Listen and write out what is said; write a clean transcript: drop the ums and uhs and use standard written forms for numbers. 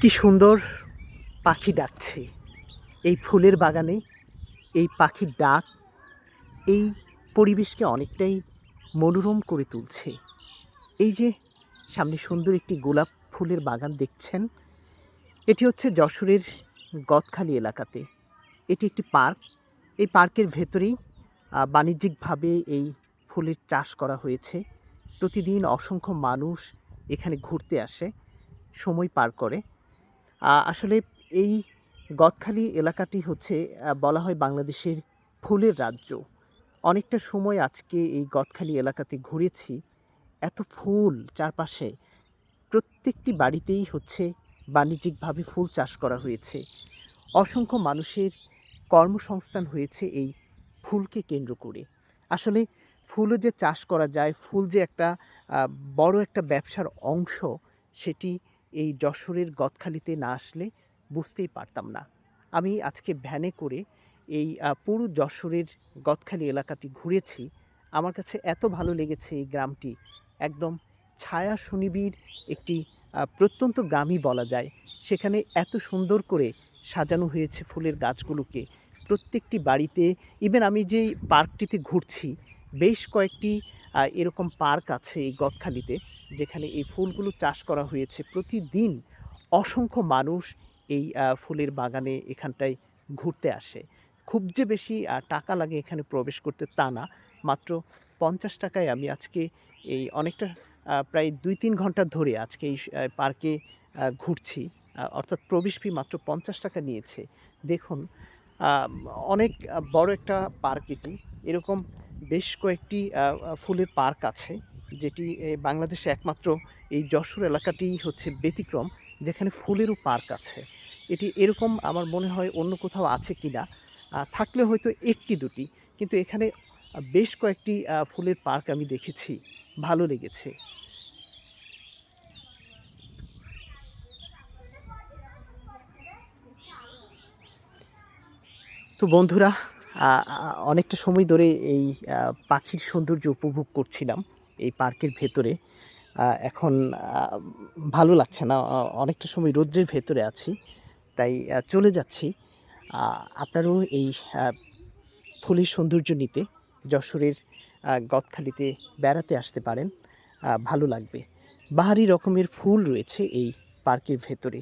কি সুন্দর পাখি ডাকছে এই ফুলের বাগানে। এই পাখির ডাক এই পরিবেশকে অনেকটাই মনোরম করে তুলছে। এই যে সামনে সুন্দর একটি গোলাপ ফুলের বাগান দেখছেন, এটি হচ্ছে যশোরের গদখালি এলাকাতে। এটি একটি পার্ক। এই পার্কের ভেতরেই বাণিজ্যিকভাবে এই ফুলের চাষ করা হয়েছে। প্রতিদিন অসংখ্য মানুষ এখানে ঘুরতে আসে, সময় পার করে। আসলে এই গদখালি এলাকাটি হচ্ছে বলা হয় বাংলাদেশের ফুলের রাজ্য। অনেকটা সময় আজকে এই গদখালি এলাকাতে ঘুরেছি। এত ফুল চারপাশে। প্রত্যেকটি বাড়িতেই হচ্ছে বাণিজ্যিকভাবে ফুল চাষ করা হয়েছে। অসংখ্য মানুষের কর্মসংস্থান হয়েছে এই ফুলকে কেন্দ্র করে। আসলে ফুলও যে চাষ করা যায়, ফুল যে একটা আ বড় একটা ব্যবসার অংশ, সেটি এই যশোরের গদখালিতে না আসলে বুঝতেই পারতাম না। আমি আজকে ভ্যানে করে এই পুরো যশোরের গদখালি এলাকাটি ঘুরেছি। আমার কাছে এত ভালো লেগেছে এই গ্রামটি। একদম ছায়া সুনিবিড় একটি প্রত্যন্ত গ্রামই বলা যায়। সেখানে এত সুন্দর করে সাজানো হয়েছে ফুলের গাছগুলোকে। প্রত্যেকটি বাড়িতে, ইভেন আমি যেই পার্কটিতে ঘুরছি, বেশ কয়েকটি এরকম পার্ক আছে এই গদখালিতে, যেখানে এই ফুলগুলো চাষ করা হয়েছে। প্রতিদিন অসংখ্য মানুষ এই ফুলের বাগানে এখানটায় ঘুরতে আসে। খুব যে বেশি টাকা লাগে এখানে প্রবেশ করতে তা না। মাত্র ৳৫০ য় আমি আজকে এই অনেকটা প্রায় ২-৩ ঘন্টা ধরে আজকে এই পার্কে ঘুরছি। অর্থাৎ প্রবেশ ফি মাত্র ৳৫০ নিয়েছে। দেখুন, আম অনেক বড় একটা পার্ক এটি। এরকম বেশ কয়েকটি আ আ ফুলের পার্ক আছে, যেটি বাংলাদেশে একমাত্র এই যশোর এলাকাটিই হচ্ছে ব্যতিক্রম, যেখানে ফুলেরও পার্ক আছে। এটি এরকম আমার মনে হয় অন্য কোথাও আছে কিনা। থাকলে হয়তো ১টি-২টি। কিন্তু এখানে বেশ কয়েকটি ফুলের পার্ক আমি দেখেছি। ভালো লেগেছে। তো বন্ধুরা, আ আ অনেকটা সময় ধরে এই আ পাখির সৌন্দর্য উপভোগ করছিলাম এই পার্কের ভেতরে। এখন আ ভালো লাগছে না। অনেকটা সময় রৌদ্রের ভেতরে আছি। তাই চলে যাচ্ছি। আ আপনারাও এই আ ফুলের সৌন্দর্য নিতে যশোরের গদখালিতে বেড়াতে আসতে পারেন। ভালো লাগবে। বাহারি রকমের ফুল রয়েছে এই পার্কের ভেতরে।